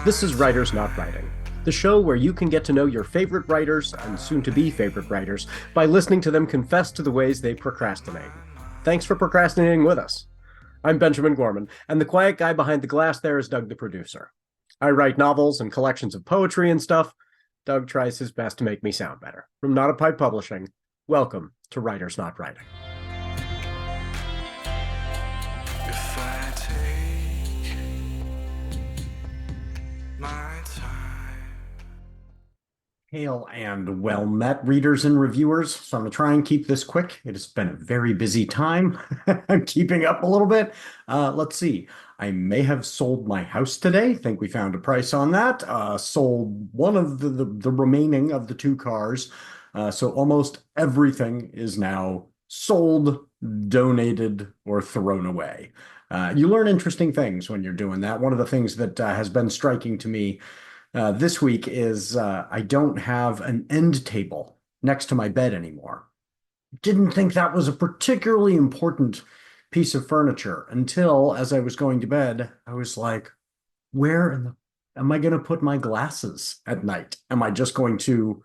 This is Writers Not Writing, the show where you can get to know your favorite writers and soon-to-be favorite writers by listening to them confess to the ways they procrastinate. Thanks for procrastinating with us. I'm Benjamin Gorman, and the quiet guy behind the glass there is Doug the producer. I write novels and collections of poetry and stuff. Doug tries his best to make me sound better. From Not a Pipe Publishing, welcome to Writers Not Writing. If I take my time. Hail and well met, readers and reviewers. So I'm going to try and keep this quick. It has been a very busy time. I'm keeping up a little bit. Let's see. I may have sold my house today. Think we found a price on that. Sold one of the remaining of the two cars. So almost everything is now sold, donated, or thrown away. You learn interesting things when you're doing that. One of the things that has been striking to me this week is I don't have an end table next to my bed anymore. Didn't think that was a particularly important piece of furniture until, as I was going to bed, I was like, where am I going to put my glasses at night? Am I just going to,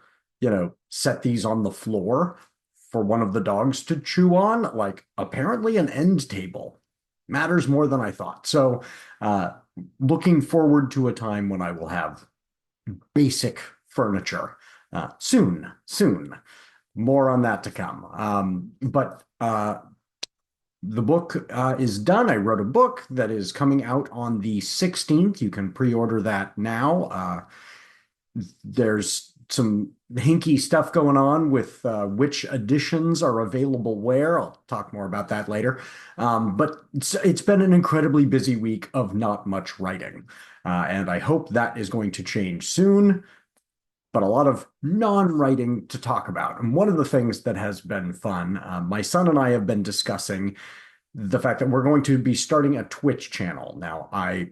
set these on the floor for one of the dogs to chew on? Like, apparently an end table matters more than I thought. So, looking forward to a time when I will have basic furniture soon. More on that to come. But the book is done. I wrote a book that is coming out on the 16th. You can pre-order that now. There's some hinky stuff going on with which editions are available where. I'll talk more about that later. But it's been an incredibly busy week of not much writing. And I hope that is going to change soon, but a lot of non-writing to talk about. And one of the things that has been fun, my son and I have been discussing the fact that we're going to be starting a Twitch channel. Now, I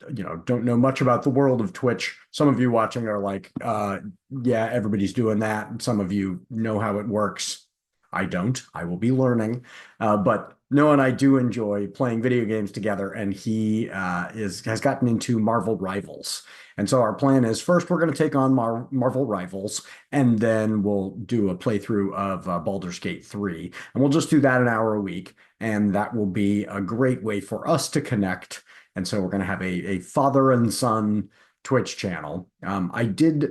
don't know much about the world of Twitch. Some of you watching are like, yeah, everybody's doing that. And some of you know how it works. I don't. I will be learning. But Noah and I do enjoy playing video games together, and he has gotten into Marvel Rivals. And so our plan is first we're going to take on Marvel Rivals, and then we'll do a playthrough of Baldur's Gate 3. And we'll just do that an hour a week, and that will be a great way for us to connect. And so we're going to have a father and son Twitch channel. I did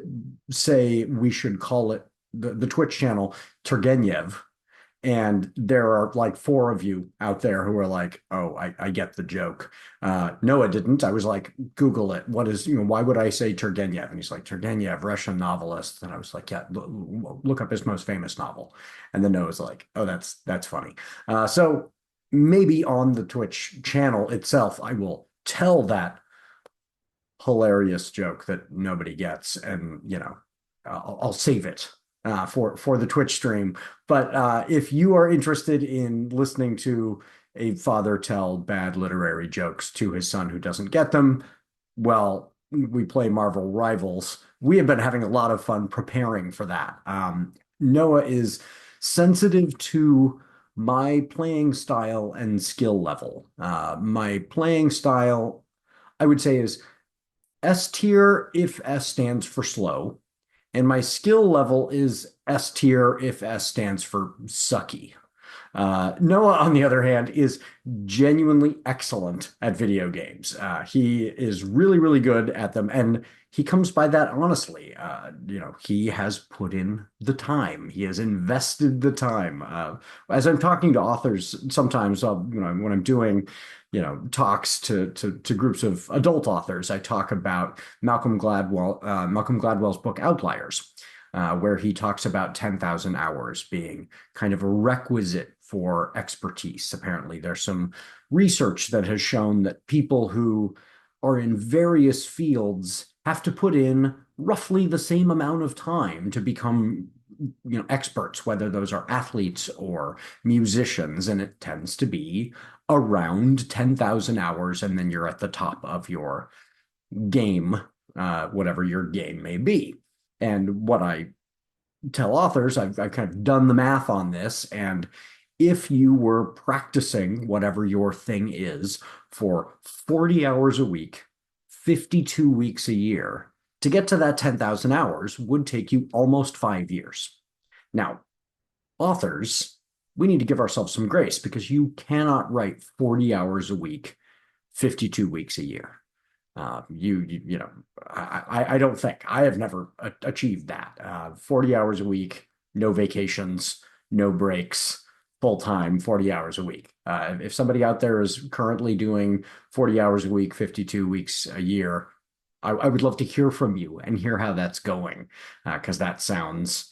say we should call it the Twitch channel Turgenev. And there are like 4 of you out there who are like, oh, I get the joke. Noah didn't. I was like, Google it. What is, why would I say Turgenev? And he's like, Turgenev, Russian novelist. And I was like, yeah, look up his most famous novel. And then Noah's like, oh, that's funny. So maybe on the Twitch channel itself, I will tell that hilarious joke that nobody gets. And, I'll save it for the Twitch stream. But if you are interested in listening to a father tell bad literary jokes to his son who doesn't get them, well, we play Marvel Rivals. We have been having a lot of fun preparing for that. Noah is sensitive to my playing style and skill level. My playing style, I would say, is S tier if S stands for slow. And my skill level is S tier if S stands for sucky. Noah, on the other hand, is genuinely excellent at video games. He is really, really good at them, and he comes by that honestly. He has put in the time. He has invested the time. As I'm talking to authors, sometimes, when I'm doing talks to groups of adult authors, I talk about Malcolm Gladwell's book Outliers, where he talks about 10,000 hours being kind of a requisite for expertise. Apparently, there's some research that has shown that people who are in various fields have to put in roughly the same amount of time to become experts, whether those are athletes or musicians, and it tends to be around 10,000 hours, and then you're at the top of your game, whatever your game may be. And what I tell authors, I've kind of done the math on this, and if you were practicing whatever your thing is for 40 hours a week, 52 weeks a year. To get to that 10,000 hours would take you almost 5 years. Now, authors, we need to give ourselves some grace because you cannot write 40 hours a week, 52 weeks a year. I don't think I have never achieved that. 40 hours a week, no vacations, no breaks, full time, 40 hours a week. If somebody out there is currently doing 40 hours a week, 52 weeks a year, I would love to hear from you and hear how that's going, because that sounds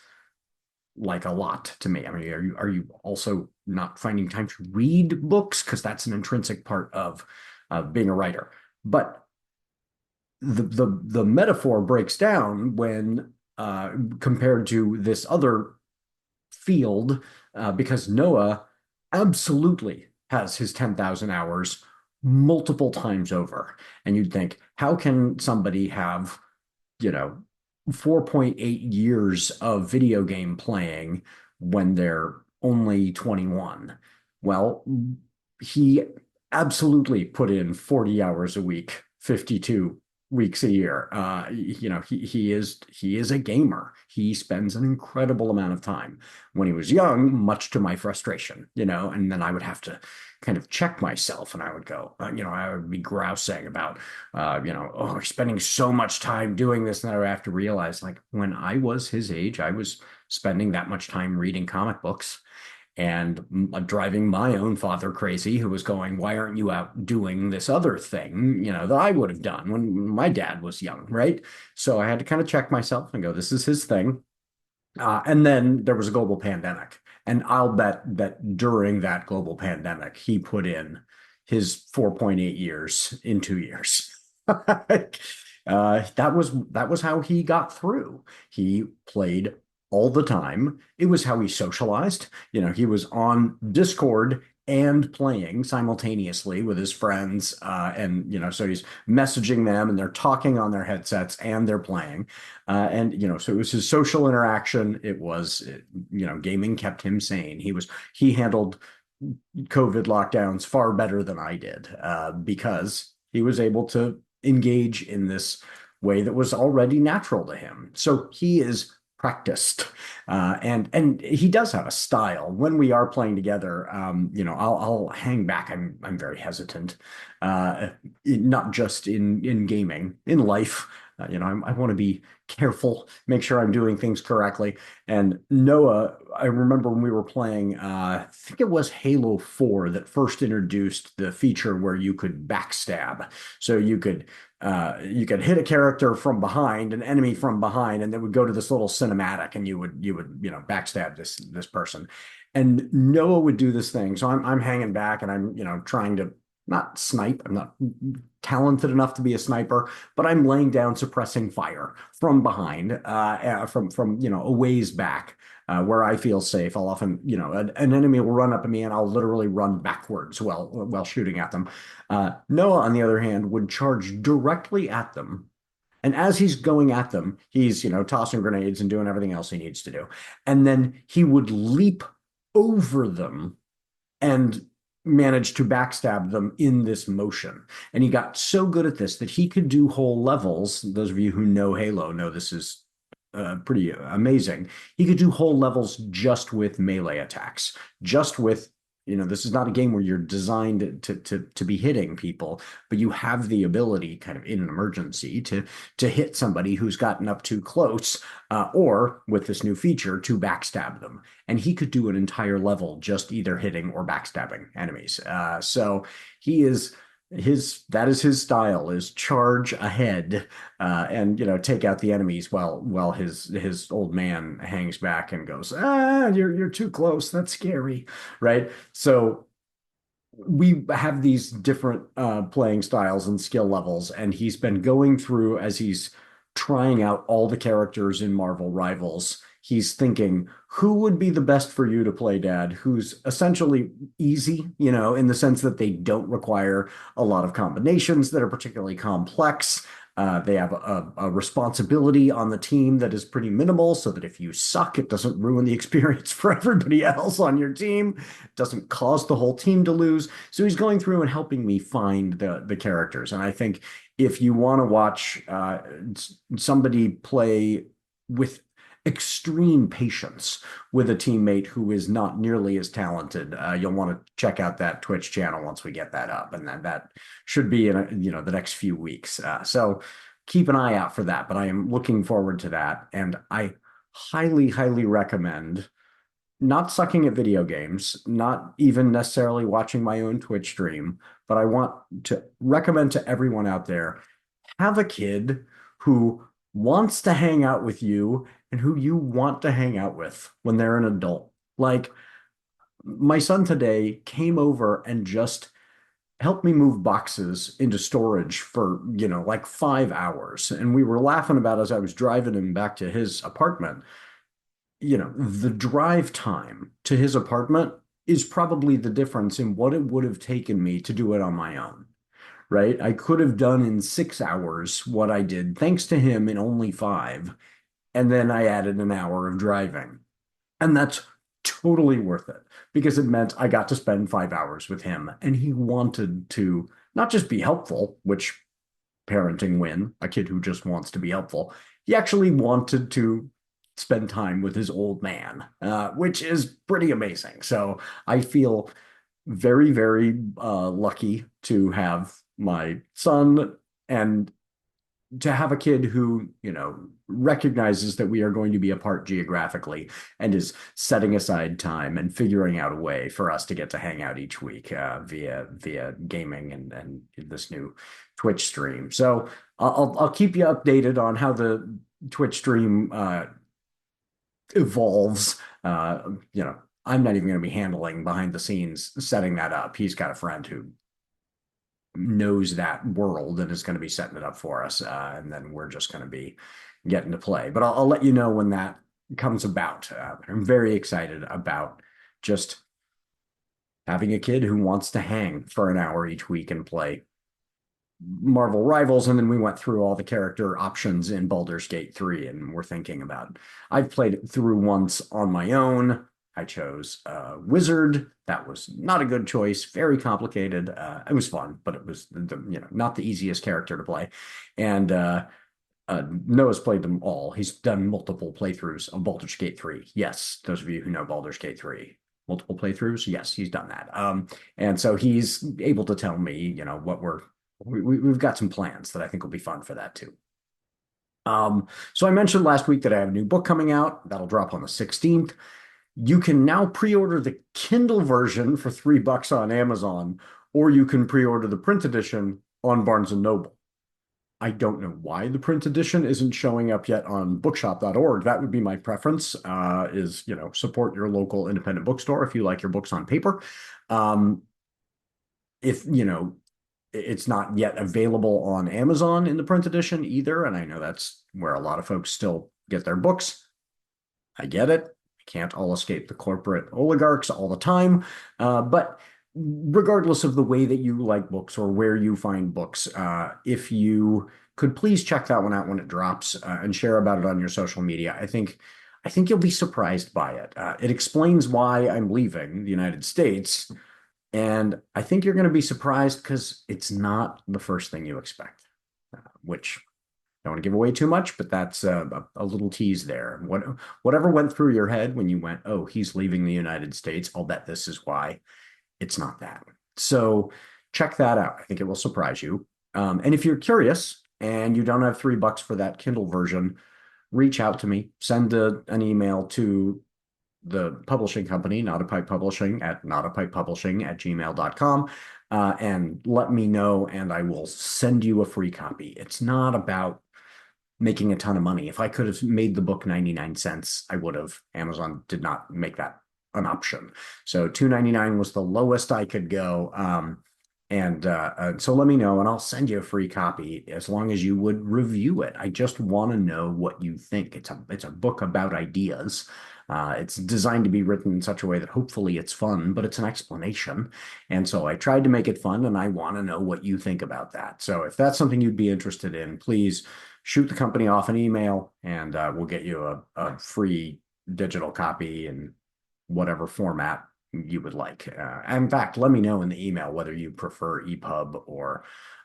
like a lot to me. I mean, are you also not finding time to read books? Because that's an intrinsic part of being a writer. But the metaphor breaks down when compared to this other field, because Noah absolutely has his 10,000 hours multiple times over. And you'd think, how can somebody have, 4.8 years of video game playing when they're only 21? Well, he absolutely put in 40 hours a week, 52 weeks a year. He is a gamer. He spends an incredible amount of time. When he was young, much to my frustration, and then I would have to kind of check myself, and I would go, I would be grousing about, oh, we're spending so much time doing this, and then I would have to realize, like, when I was his age, I was spending that much time reading comic books and driving my own father crazy, who was going, why aren't you out doing this other thing, that I would have done when my dad was young, right? So I had to kind of check myself and go, this is his thing. And then there was a global pandemic. And I'll bet that during that global pandemic, he put in his 4.8 years in 2 years. That was how he got through. He played all the time. It was how he socialized. He was on Discord and playing simultaneously with his friends. So he's messaging them and they're talking on their headsets and they're playing. So it was his social interaction. It was, gaming kept him sane. He handled COVID lockdowns far better than I did, because he was able to engage in this way that was already natural to him. So he is practiced, and he does have a style. When we are playing together, I'll hang back. I'm very hesitant, not just in gaming, in life. I want to be careful, make sure I'm doing things correctly. And Noah, I remember when we were playing, I think it was Halo 4 that first introduced the feature where you could backstab. So you could hit a character from behind, an enemy from behind, and they would go to this little cinematic, and you would backstab this person. And Noah would do this thing. So I'm hanging back, and I'm trying to not snipe. I'm not talented enough to be a sniper, but I'm laying down suppressing fire from behind, from a ways back, where I feel safe. I'll often, an enemy will run up at me and I'll literally run backwards while shooting at them. Noah, on the other hand, would charge directly at them. And as he's going at them, he's, tossing grenades and doing everything else he needs to do. And then he would leap over them and managed to backstab them in this motion. And he got so good at this that he could do whole levels. Those of you who know Halo know this is pretty amazing. He could do whole levels just with melee attacks, just with, this is not a game where you're designed to be hitting people, but you have the ability, kind of in an emergency, to hit somebody who's gotten up too close, or with this new feature, to backstab them. And he could do an entire level just either hitting or backstabbing enemies. So that is his style, is charge ahead, and take out the enemies while his old man hangs back and goes, you're too close, that's scary, right? So we have these different playing styles and skill levels, and he's been going through, as he's trying out all the characters in Marvel Rivals, he's thinking, who would be the best for you to play, Dad? Who's essentially easy, in the sense that they don't require a lot of combinations that are particularly complex. They have a responsibility on the team that is pretty minimal, so that if you suck, it doesn't ruin the experience for everybody else on your team. It doesn't cause the whole team to lose. So he's going through and helping me find the characters. And I think if you want to watch somebody play with extreme patience with a teammate who is not nearly as talented, you'll want to check out that Twitch channel once we get that up, and that should be in the next few weeks. So keep an eye out for that. But I am looking forward to that, and I highly, highly recommend not sucking at video games, not even necessarily watching my own Twitch stream, but I want to recommend to everyone out there, have a kid who wants to hang out with you and who you want to hang out with when they're an adult. Like, my son today came over and just helped me move boxes into storage for, like 5 hours. And we were laughing about as I was driving him back to his apartment. The drive time to his apartment is probably the difference in what it would have taken me to do it on my own, right? I could have done in 6 hours what I did, thanks to him, in only 5. And then I added an hour of driving. And that's totally worth it, because it meant I got to spend 5 hours with him. And he wanted to not just be helpful, which parenting win, a kid who just wants to be helpful. He actually wanted to spend time with his old man, which is pretty amazing. So I feel very, very lucky to have my son, and to have a kid who, recognizes that we are going to be apart geographically and is setting aside time and figuring out a way for us to get to hang out each week via gaming and this new Twitch stream. So I'll keep you updated on how the Twitch stream evolves. I'm not even going to be handling behind the scenes setting that up. He's got a friend who knows that world and is going to be setting it up for us. And then we're just going to be getting to play. But I'll let you know when that comes about. I'm very excited about just having a kid who wants to hang for an hour each week and play Marvel Rivals. And then we went through all the character options in Baldur's Gate 3, and we're thinking about, I've played it through once on my own. I chose Wizard. That was not a good choice. Very complicated. It was fun, but it was not the easiest character to play. And Noah's played them all. He's done multiple playthroughs of Baldur's Gate 3. Yes, those of you who know Baldur's Gate 3, multiple playthroughs. Yes, he's done that. And so he's able to tell me, what we've got some plans that I think will be fun for that too. So I mentioned last week that I have a new book coming out that'll drop on the 16th. You can now pre-order the Kindle version for $3 on Amazon, or you can pre-order the print edition on Barnes & Noble. I don't know why the print edition isn't showing up yet on bookshop.org. That would be my preference, is, support your local independent bookstore if you like your books on paper. If, it's not yet available on Amazon in the print edition either, and I know that's where a lot of folks still get their books. I get it. Can't all escape the corporate oligarchs all the time. But regardless of the way that you like books or where you find books, if you could please check that one out when it drops, and share about it on your social media. I think you'll be surprised by it. It explains why I'm leaving the United States, and I think you're going to be surprised because it's not the first thing you expect, which don't want to give away too much, but that's a little tease there. Whatever went through your head when you went, oh, he's leaving the United States, I'll bet this is why. It's not that. So check that out. I think it will surprise you. And if you're curious and you don't have $3 for that Kindle version, reach out to me. Send an email to the publishing company, Not a Pipe Publishing, at notapipepublishing@gmail.com, and let me know, and I will send you a free copy. It's not about making a ton of money. If I could have made the book 99 cents, I would have. Amazon did not make that an option. So $2.99 was the lowest I could go. And so let me know, and I'll send you a free copy as long as you would review it. I just want to know what you think. It's a book about ideas. It's designed to be written in such a way that hopefully it's fun, but it's an explanation. And so I tried to make it fun, and I want to know what you think about that. So if that's something you'd be interested in, please shoot the company off an email, and we'll get you a free digital copy in whatever format you would like. In fact, let me know in the email whether you prefer EPUB or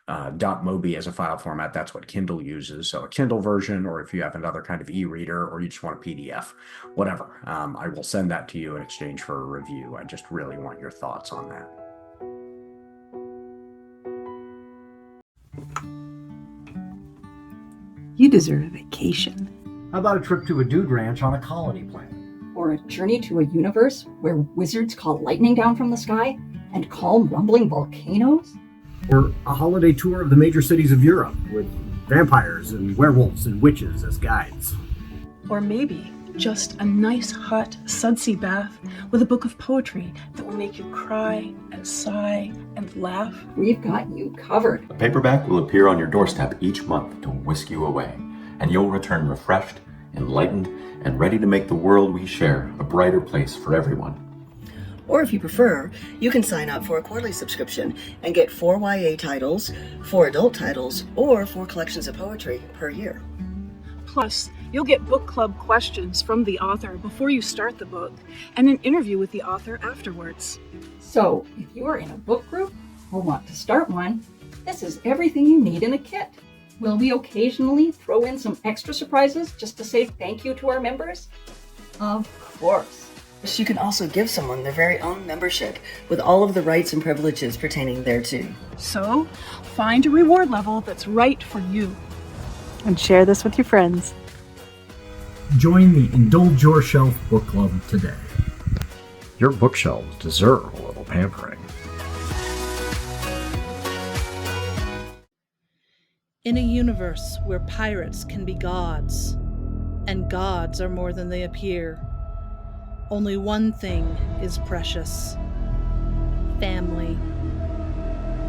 .mobi as a file format. That's what Kindle uses. So a Kindle version, or if you have another kind of e-reader, or you just want a PDF, whatever. I will send that to you in exchange for a review. I just really want your thoughts on that. You deserve a vacation. How about a trip to a dude ranch on a colony planet? Or a journey to a universe where wizards call lightning down from the sky and calm rumbling volcanoes? Or a holiday tour of the major cities of Europe with vampires and werewolves and witches as guides. Or maybe just a nice hot sudsy bath with a book of poetry that will make you cry and sigh and laugh. We've got you covered. A paperback will appear on your doorstep each month to whisk you away, and you'll return refreshed, enlightened, and ready to make the world we share a brighter place for everyone. Or if you prefer, you can sign up for a quarterly subscription and get 4 YA titles, 4 adult titles, or 4 collections of poetry per year. Plus, you'll get book club questions from the author before you start the book and an interview with the author afterwards. So, if you are in a book group or want to start one, this is everything you need in a kit. Will we occasionally throw in some extra surprises just to say thank you to our members? Of course. You can also give someone their very own membership with all of the rights and privileges pertaining thereto. So, find a reward level that's right for you. And share this with your friends. Join the Indulge Your Shelf book club today. Your bookshelves deserve a little pampering. In a universe where pirates can be gods, and gods are more than they appear, only one thing is precious: family.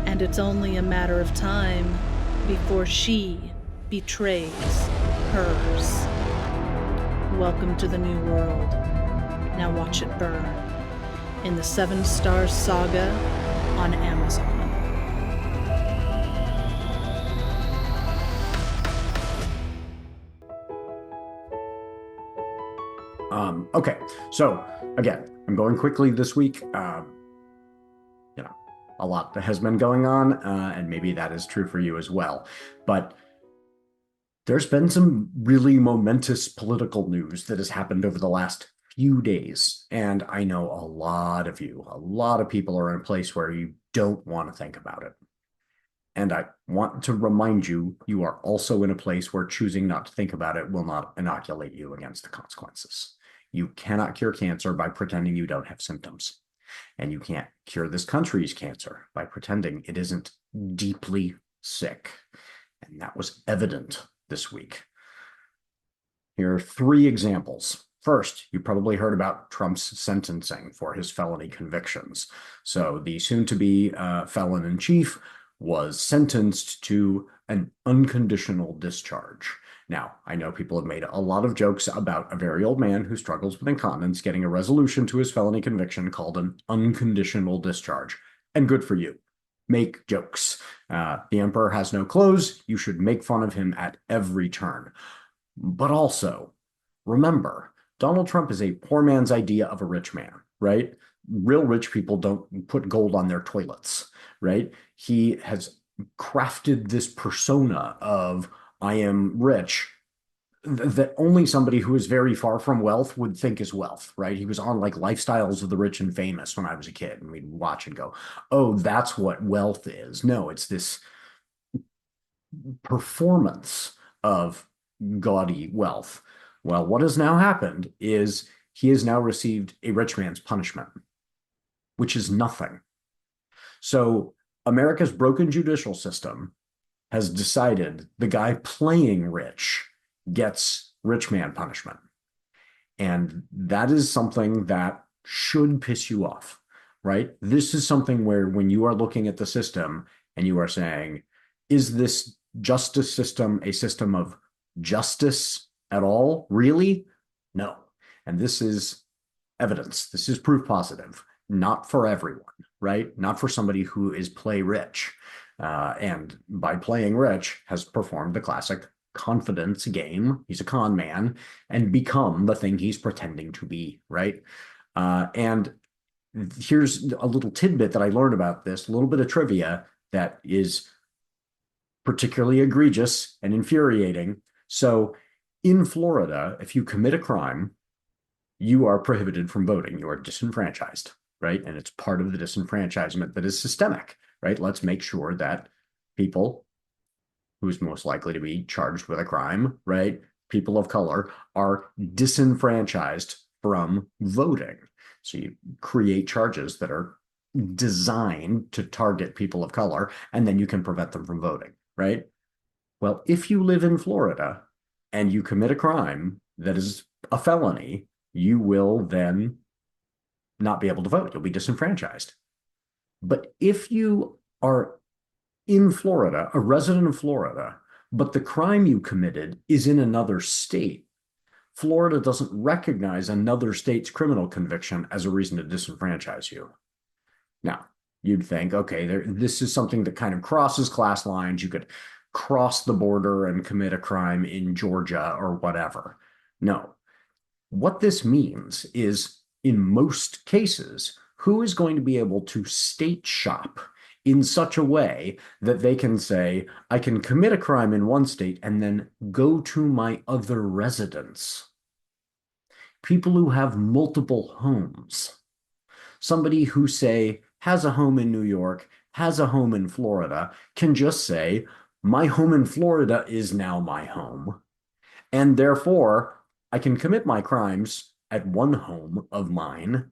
And it's only a matter of time before she betrays hers. Welcome to the new world. Now watch it burn in the 7 Stars Saga on Amazon. Okay, so again, I'm going quickly this week. A lot that has been going on, and maybe that is true for you as well. But there's been some really momentous political news that has happened over the last few days. And I know a lot of people are in a place where you don't want to think about it. And I want to remind you, you are also in a place where choosing not to think about it will not inoculate you against the consequences. You cannot cure cancer by pretending you don't have symptoms. And you can't cure this country's cancer by pretending it isn't deeply sick. And that was evident this week. Here are 3 examples. First, you probably heard about Trump's sentencing for his felony convictions. So the soon-to-be felon-in-chief was sentenced to an unconditional discharge. Now, I know people have made a lot of jokes about a very old man who struggles with incontinence getting a resolution to his felony conviction called an unconditional discharge. And good for you. Make jokes. The emperor has no clothes. You should make fun of him at every turn. But also, remember, Donald Trump is a poor man's idea of a rich man, right? Real rich people don't put gold on their toilets, right? He has crafted this persona of I am rich that only somebody who is very far from wealth would think is wealth, right? He was on like Lifestyles of the Rich and Famous when I was a kid, and we'd watch and go, oh, that's what wealth is. No, it's this performance of gaudy wealth. Well, what has now happened is he has now received a rich man's punishment, which is nothing. So America's broken judicial system has decided the guy playing rich gets rich man punishment. And that is something that should piss you off. right? This is something where when you are looking at the system and you are saying, is this justice system a system of justice at all? Really? No. And this is evidence. This is proof positive. Not for everyone, right? Not for somebody who is play rich. And by playing rich has performed the classic confidence game. He's a con man and become the thing he's pretending to be, right? And here's a little tidbit that I learned about this, a little bit of trivia that is particularly egregious and infuriating. So in Florida, if you commit a crime, you are prohibited from voting. You are disenfranchised, right? And it's part of the disenfranchisement that is systemic, right? Let's make sure that people who's most likely to be charged with a crime, right? People of color are disenfranchised from voting. So you create charges that are designed to target people of color, and then you can prevent them from voting, right? Well, if you live in Florida and you commit a crime that is a felony, you will then not be able to vote. You'll be disenfranchised. But if you are in Florida, a resident of Florida, but the crime you committed is in another state, Florida doesn't recognize another state's criminal conviction as a reason to disenfranchise you. Now, you'd think, okay, this is something that kind of crosses class lines. You could cross the border and commit a crime in Georgia or whatever. No. What this means is, in most cases, who is going to be able to state shop in such a way that they can say, I can commit a crime in one state and then go to my other residence? People who have multiple homes. Somebody who, say, has a home in New York, has a home in Florida, can just say, my home in Florida is now my home. And therefore, I can commit my crimes at one home of mine,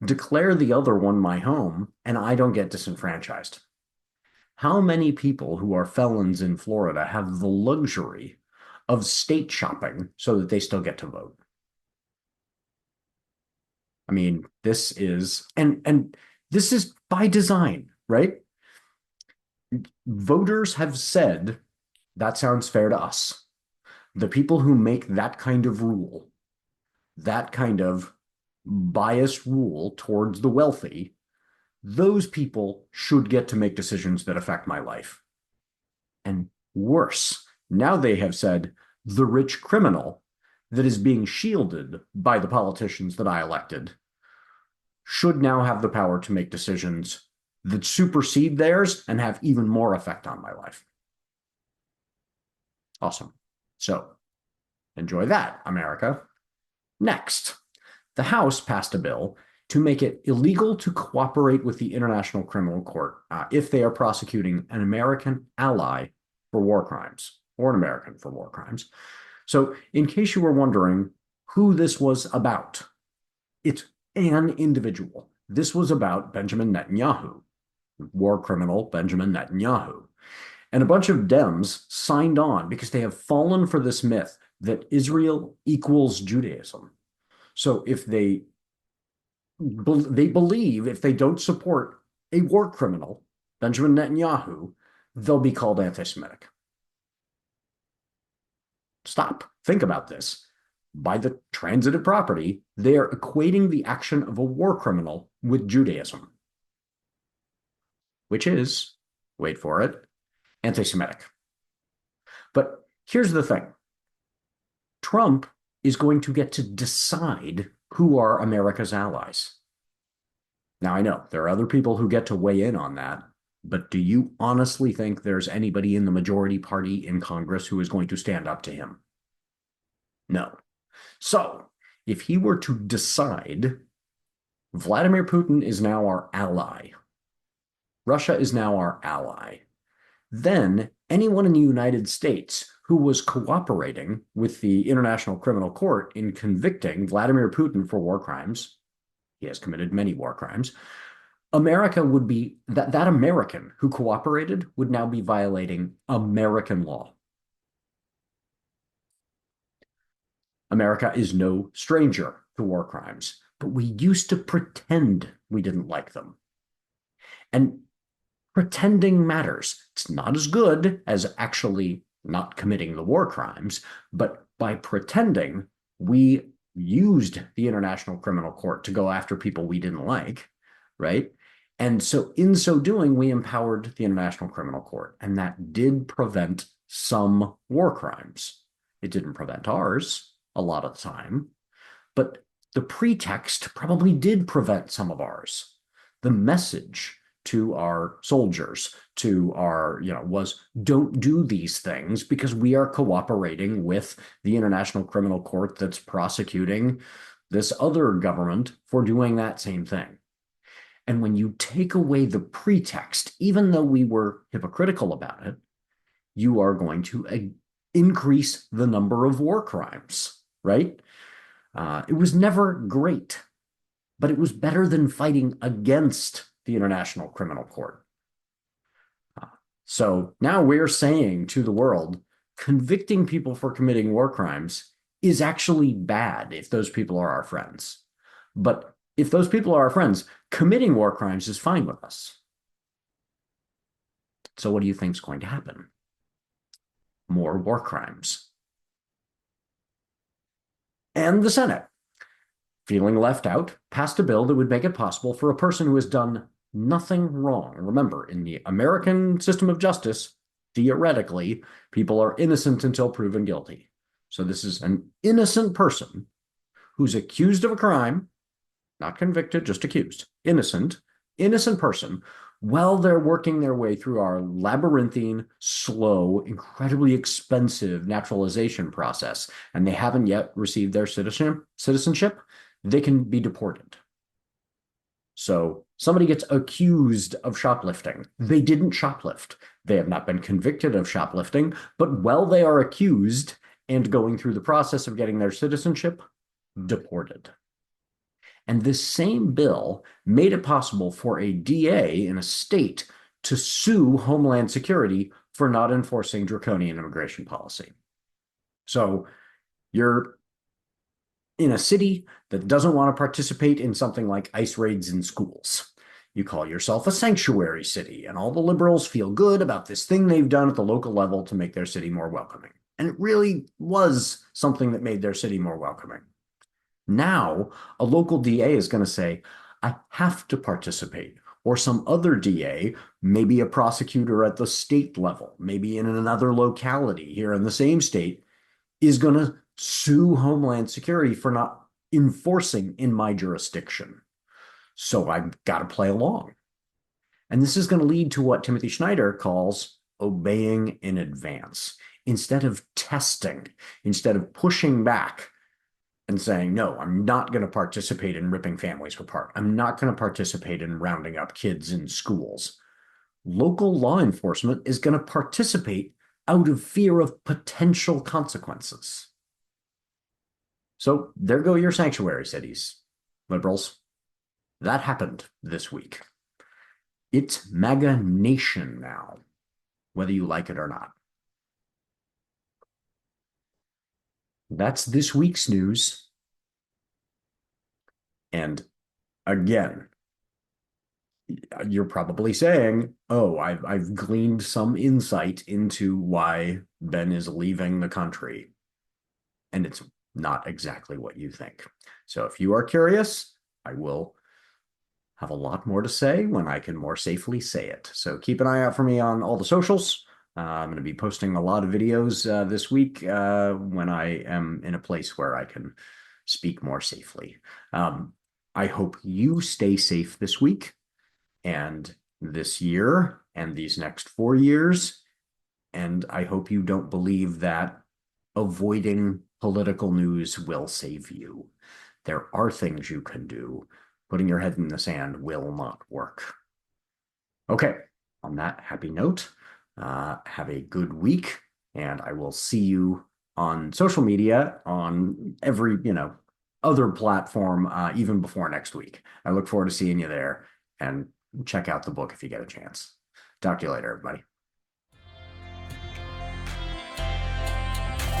declare the other one my home, and I don't get disenfranchised. How many people who are felons in Florida have the luxury of state shopping so that they still get to vote? I mean, this is, and this is by design, right? Voters have said, that sounds fair to us. The people who make that kind of rule, that kind of biased rule towards the wealthy, those people should get to make decisions that affect my life. And worse, now they have said the rich criminal that is being shielded by the politicians that I elected should now have the power to make decisions that supersede theirs and have even more effect on my life. Awesome. So enjoy that, America. Next, the House passed a bill to make it illegal to cooperate with the International Criminal Court if they are prosecuting an American ally for war crimes, or an American for war crimes. So in case you were wondering who this was about, it's an individual. This was about Benjamin Netanyahu, war criminal Benjamin Netanyahu. And a bunch of Dems signed on because they have fallen for this myth that Israel equals Judaism. So if they believe if they don't support a war criminal, Benjamin Netanyahu, they'll be called anti-Semitic. Stop. Think about this. By the transitive property, they are equating the action of a war criminal with Judaism, which is, wait for it, anti-Semitic. But here's the thing. Trump is going to get to decide who are America's allies. Now, I know there are other people who get to weigh in on that, but do you honestly think there's anybody in the majority party in Congress who is going to stand up to him? No. So, if he were to decide, Vladimir Putin is now our ally, Russia is now our ally, then anyone in the United States who was cooperating with the International Criminal Court in convicting Vladimir Putin for war crimes, he has committed many war crimes, America would be, that American who cooperated would now be violating American law. America is no stranger to war crimes, but we used to pretend we didn't like them. And pretending matters. It's not as good as actually not committing the war crimes, but by pretending, we used the International Criminal Court to go after people we didn't like, right? And so in so doing, we empowered the International Criminal Court, and that did prevent some war crimes. It didn't prevent ours a lot of the time, but the pretext probably did prevent some of ours. The message to our soldiers, to our, was don't do these things because we are cooperating with the International Criminal Court that's prosecuting this other government for doing that same thing. And when you take away the pretext, even though we were hypocritical about it, you are going to increase the number of war crimes, right? It was never great, but it was better than fighting against the International Criminal Court. So now we're saying to the world, convicting people for committing war crimes is actually bad if those people are our friends. But if those people are our friends, committing war crimes is fine with us. So what do you think is going to happen? More war crimes. And the Senate, feeling left out, passed a bill that would make it possible for a person who has done nothing wrong. Remember, in the American system of justice, theoretically, people are innocent until proven guilty. So this is an innocent person who's accused of a crime, not convicted, just accused, innocent person, while they're working their way through our labyrinthine, slow, incredibly expensive naturalization process, and they haven't yet received their citizenship, they can be deported. So somebody gets accused of shoplifting. They didn't shoplift. They have not been convicted of shoplifting, but while they are accused and going through the process of getting their citizenship, deported. And this same bill made it possible for a DA in a state to sue Homeland Security for not enforcing draconian immigration policy. So you're in a city that doesn't want to participate in something like ICE raids in schools. You call yourself a sanctuary city, and all the liberals feel good about this thing they've done at the local level to make their city more welcoming. And it really was something that made their city more welcoming. Now, a local DA is going to say, I have to participate. Or some other DA, maybe a prosecutor at the state level, maybe in another locality here in the same state, is going to sue Homeland Security for not enforcing in my jurisdiction. So I've got to play along. And this is going to lead to what Timothy Snyder calls obeying in advance. Instead of testing, instead of pushing back and saying, no, I'm not going to participate in ripping families apart. I'm not going to participate in rounding up kids in schools. Local law enforcement is going to participate out of fear of potential consequences. So there go your sanctuary cities, liberals. That happened this week. It's MAGA nation now, whether you like it or not. That's this week's news. And again, you're probably saying, oh, I've gleaned some insight into why Ben is leaving the country. And it's not exactly what you think. So if you are curious, I will have a lot more to say when I can more safely say it. So keep an eye out for me on all the socials. I'm going to be posting a lot of videos this week when I am in a place where I can speak more safely. I hope you stay safe this week and this year and these next 4 years. And I hope you don't believe that avoiding political news will save you. There are things you can do. Putting your head in the sand will not work. Okay, on that happy note, have a good week, and I will see you on social media on every, other platform, even before next week. I look forward to seeing you there, and check out the book if you get a chance. Talk to you later, everybody.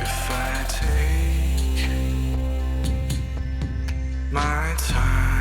If I take my time.